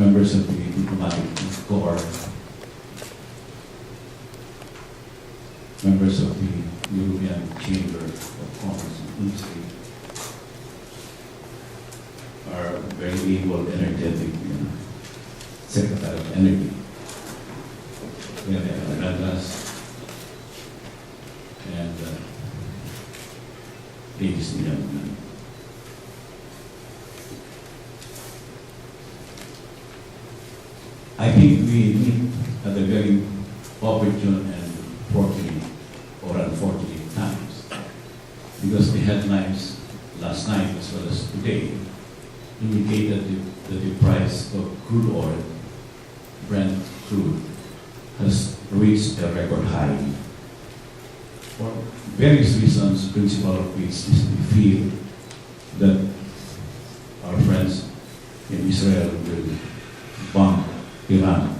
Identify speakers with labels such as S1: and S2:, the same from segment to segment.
S1: members of the diplomatic corps, members of the European Chamber of Commerce and Industry, our very able, energetic Secretary of Energy, Angara, and ladies and gentlemen. I think we meet at a very opportune and fortunate or unfortunate times, because the headlines last night as well as today indicated that the price of crude oil, Brent crude, has reached a record high. For various reasons, principal of which is we feel that our friends in Israel will bomb Iran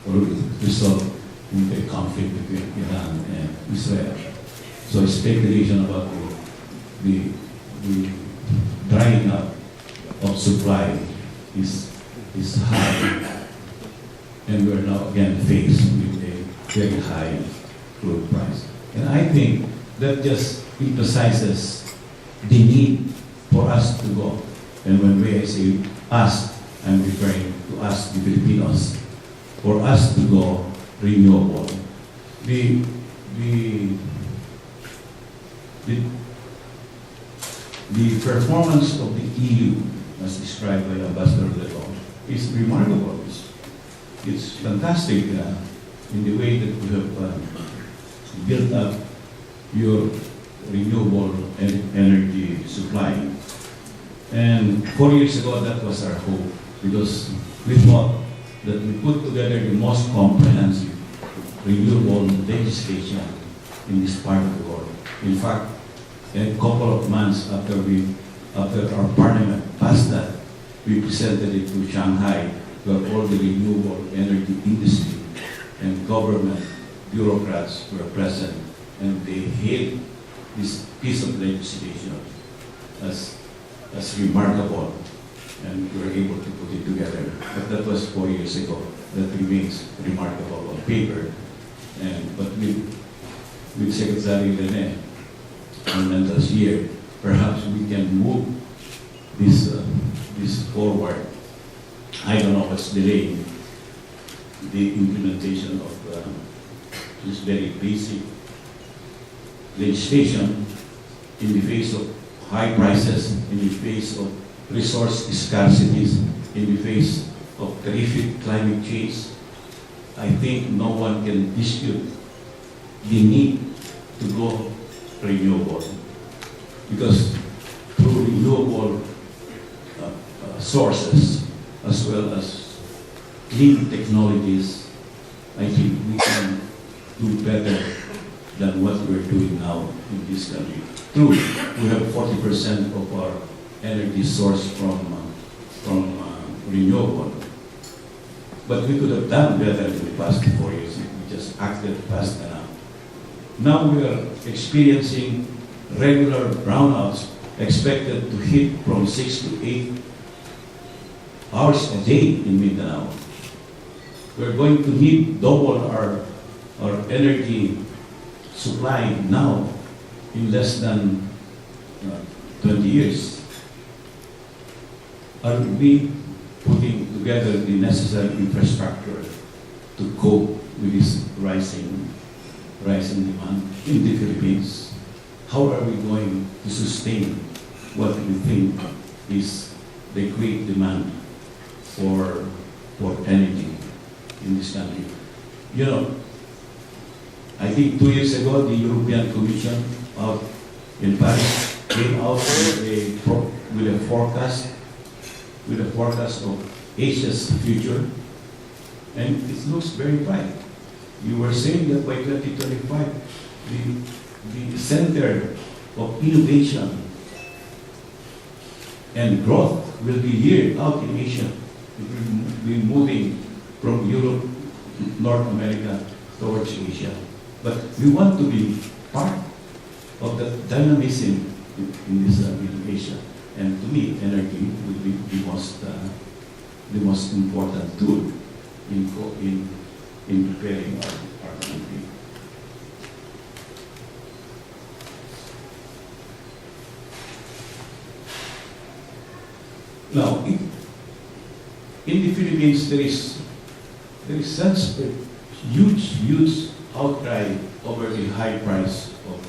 S1: or will result in the conflict between Iran and Israel. So speculation about the drying up of supply is high, and we're now again faced with a very high crude price. And I think that just emphasizes the need for us to go. And when I say us, I'm referring to us, the Filipinos, for us to go renewable. The performance of the EU, as described by Ambassador Leto, is remarkable. It's fantastic in the way that we have built up your renewable energy supply. And 4 years ago, that was our hope, because we thought that we put together the most comprehensive renewable legislation in this part of the world. In fact, a couple of months after our parliament passed that, we presented it to Shanghai, where all the renewable energy industry and government bureaucrats were present, and they hailed this piece of legislation as remarkable, and we were able to put it together. But that was 4 years ago. That remains remarkable on paper. But with Secretary Rene and this year, perhaps we can move this forward. I don't know what's delaying the implementation of this very basic legislation in the face of high prices, in the face of resource scarcities, in the face of terrific climate change. I think no one can dispute the need to go renewable, because through renewable sources as well as clean technologies, I think we can do better than what we're doing now in this country. True, we have 40% of our energy sourced from renewable, but we could have done better in the past 4 years if we just acted fast enough. Now we are experiencing regular brownouts expected to hit from 6 to 8 hours a day in Mindanao. We're going to need double our energy supply now in less than 20 years. Are we putting together the necessary infrastructure to cope with this rising demand in the Philippines? How are we going to sustain what we think is the great demand for energy in this country? You know, I think 2 years ago, the European Commission out in Paris came out with a forecast of Asia's future, and it looks very bright. You were saying that by 2025, the center of innovation and growth will be here out in Asia. It will be moving from Europe, North America, towards Asia. But we want to be part of the dynamism in Asia. And to me, energy would be the the most important tool in preparing our country. Now, in the Philippines, there is such a huge outcry over the high price of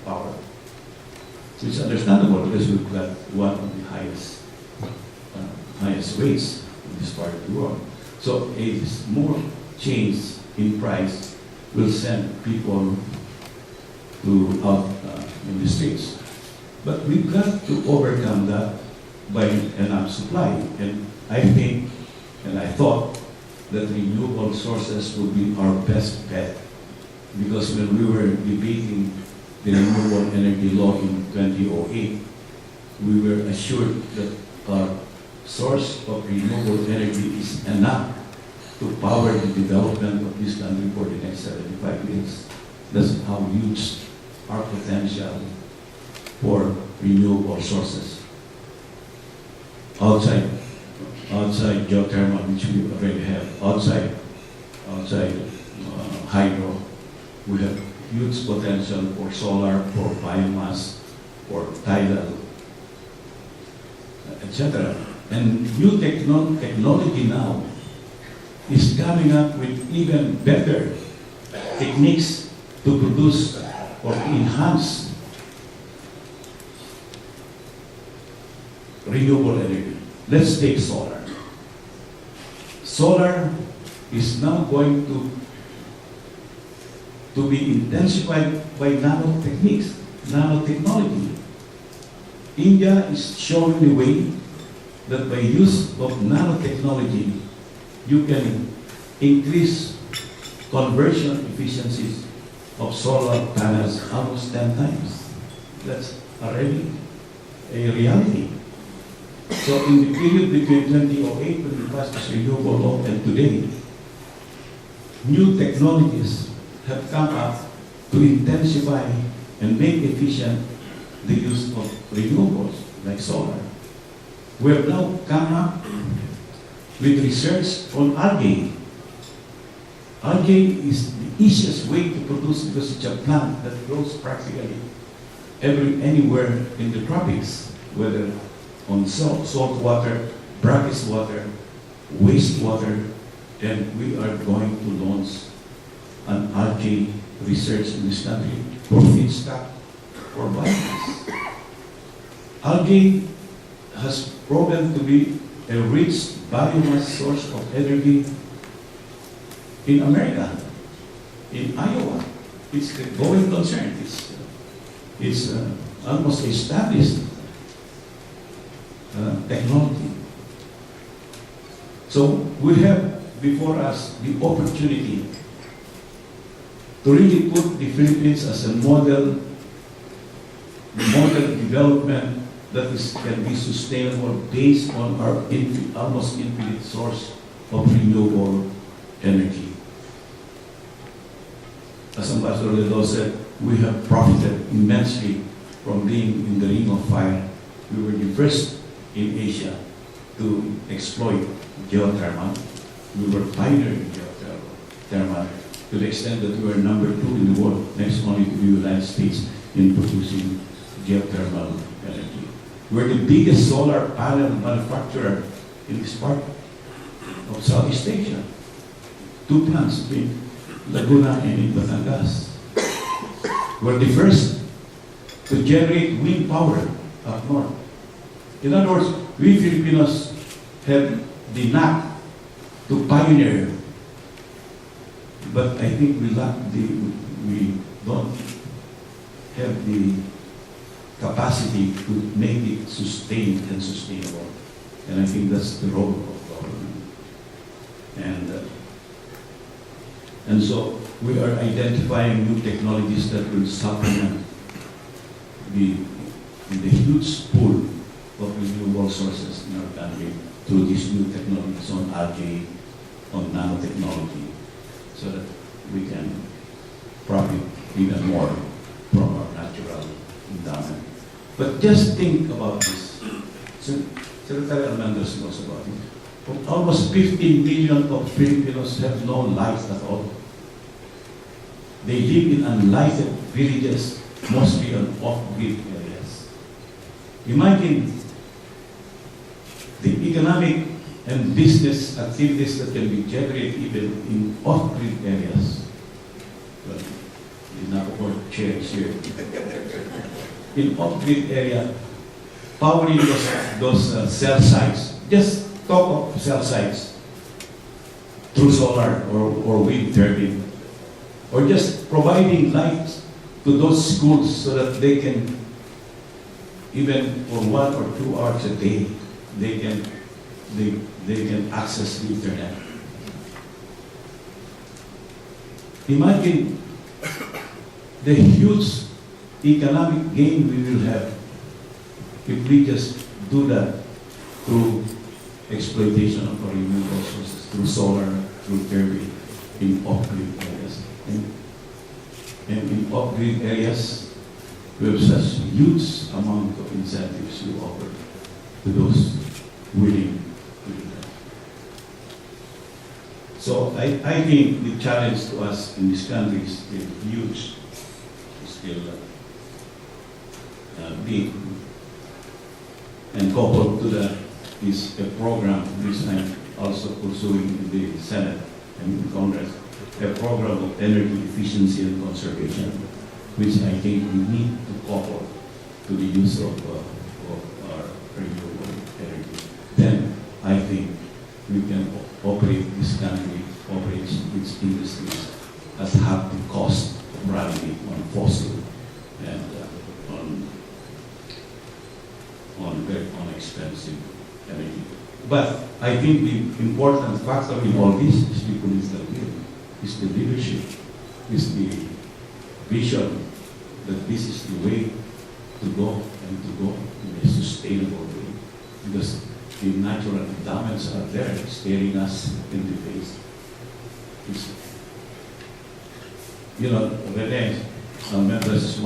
S1: power. So it's understandable because we've got one of the highest rates in this part of the world. So a more change in price will send people out in the streets. But we've got to overcome that by enough supply. And I think, and I thought, that renewable sources would be our best bet, because when we were debating the Renewable Energy Law in 2008, we were assured that our source of renewable energy is enough to power the development of this country for the next 75 years. That's how huge our potential for renewable sources. Outside geothermal, which we already have, outside hydro, we have huge potential for solar, for biomass, for tidal, etc. And new technology now is coming up with even better techniques to produce or enhance renewable energy. Let's take solar. Solar is now going to be intensified by nanotechnology. India is showing the way that by use of nanotechnology, you can increase conversion efficiencies of solar panels almost 10 times. That's already a reality. So in the period between 2008 when we passed this renewable law and today, new technologies have come up to intensify and make efficient the use of renewables like solar. We have now come up with research on algae. Algae is the easiest way to produce because it's a plant that grows practically anywhere in the tropics, whether on salt water, brackish water, wastewater, and we are going to launch an algae research in this country for feedstock for biomass. Algae has proven to be a rich biomass source of energy in America, in Iowa. It's a going concern. It's almost established technology. So we have before us the opportunity to really put the Philippines as a model development that can be sustainable based on our almost infinite source of renewable energy. As Ambassador Ledo said, we have profited immensely from being in the ring of fire. We were the first in Asia to exploit geothermal. We were pioneer in geothermal to the extent that we were number 2 in the world, next only to the United States in producing geothermal energy. We're the biggest solar panel manufacturer in this part of Southeast Asia. 2 plants in Laguna and in Batangas. We're the first to generate wind power up north. In other words, we Filipinos have the knack to pioneer, but I think we don't have the capacity to make it sustained and sustainable. And I think that's the role of government. And so we are identifying new technologies that will supplement the huge pool of renewable sources in our country through these new technologies on algae, on nanotechnology, so that we can profit even more from our natural endowment. But just think about this. So Secretary Almendros knows about it. Almost 15 million of Filipinos have no light at all. They live in unlighted villages, mostly on off-grid areas. Imagine the economic and business activities that can be generated even in off-grid areas. Well, you not afford chairs here. In off-grid area, powering those cell sites, just talk of cell sites through solar or wind turbine, or just providing light to those schools so that they can, even for 1 or 2 hours a day, they can access the internet. Imagine the huge economic gain we will have if we just do that through exploitation of our renewable sources, through solar, through turbine, in off-grid areas. And in off-grid areas, we have such huge amount of incentives we offer to those willing to do that. So I think the challenge to us in this country is still huge, still big. And coupled to that is a program which I'm also pursuing in the Senate and in Congress, a program of energy efficiency and conservation, which I think we need to couple to the use of our renewable energy. Then I think we can operate this country, operate its industries as half the cost of running on fossil and on very inexpensive energy. But I think the important factor in all this is the political will, is the leadership, is the vision that this is the way to go and to go in a sustainable way. Because the natural endowments are there staring us in the face. It's, Rene Almendros is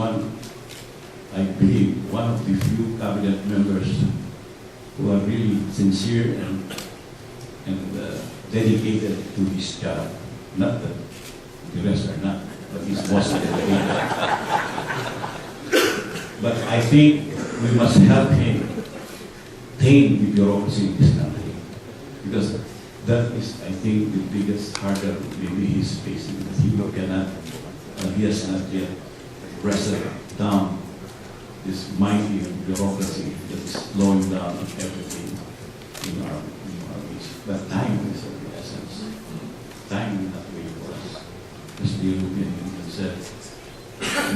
S1: I believe, one of the few cabinet members who are really sincere and dedicated to his job. Not that the rest are not, but he's most dedicated. But I think we must help him tame the bureaucracy in this country, because that is, I think, the biggest hurdle maybe he's facing, that he has not yet wrestled down this mighty bureaucracy that is slowing down everything in our midst. But time is of the essence. Time will not wait for us. As the European Union said,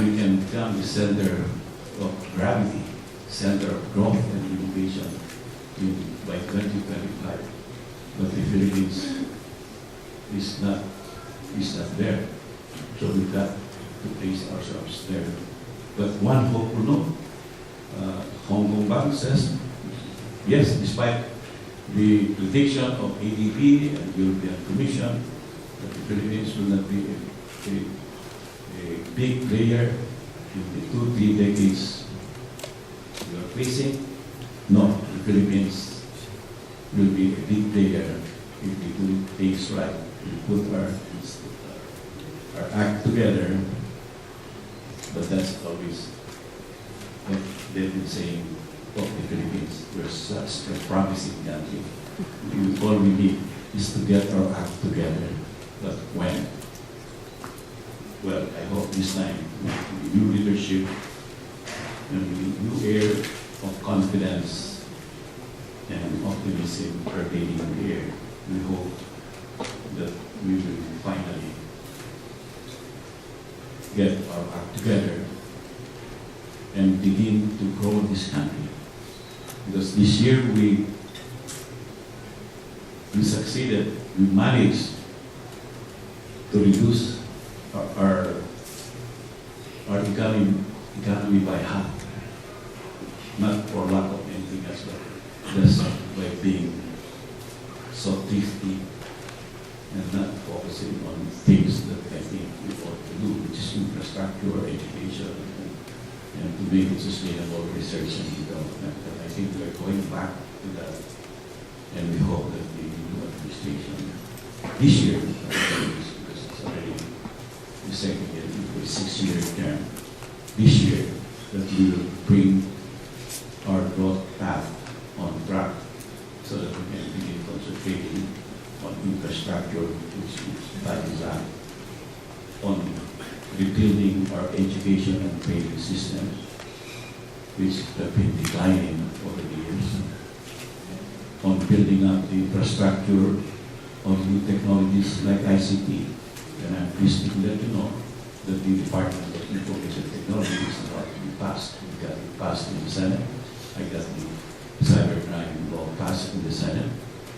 S1: we can become the center of gravity, center of growth and innovation by 2025. But the Philippines is not there. So we've got to place ourselves there. But one hopeful note, Hong Kong Bank says, yes, despite the prediction of ADB and European Commission, that the Philippines will not be a big player in the 2-3 decades we are facing. No, the Philippines will be a big player if we do things right. We put our act together. But that's always what they've been saying of the Philippines. We're such a promising country. All we need is to get our act together. But when? Well, I hope this time, with new leadership and with new air of confidence and optimism pervading the air, we hope that we will finally get our act together and begin to grow this country. Because this year we succeeded, we managed to reduce our economy by half. Not for lack of anything else, but just by being so thrifty and not focusing on things that I think we ought to do, which is infrastructure, education, and to make it sustainable research and development. But I think we're going back to that. And we hope that the new administration this year, because it's already the second year, into a 6-year term, this year, that we will bring our growth path on track so that we can begin concentrating on infrastructure, which is by design, on rebuilding our education and training systems, which have been declining over the years, on building up the infrastructure of new technologies like ICT. And I'm pleased to let you know that the Department of Information Technology is about to be passed. We got it passed in the Senate. I got the cybercrime law passed in the Senate,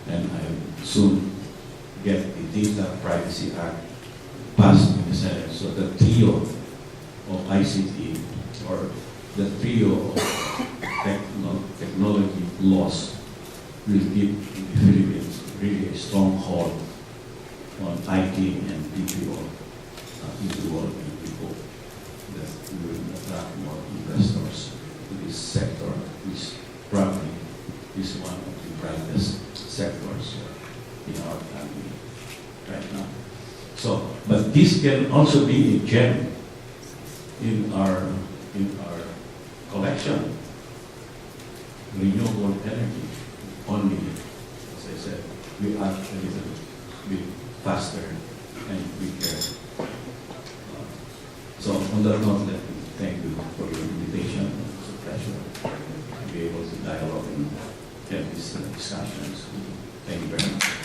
S1: and I will soon get the Data Privacy Act passed in the Senate. So the trio of ICT, or the trio of technology laws, will give the Philippines really a strong hold on IT and BPO in the world, and we hope that we will attract more investors to this sector, which probably is one of the brightest sectors in our country right now. So, but this can also be a gem in our collection. Renewable energy, only, as I said, we act a little bit faster and quicker. So on that note, let me thank you for your invitation. It's a pleasure to be able to dialogue and have these discussions. Thank you very much.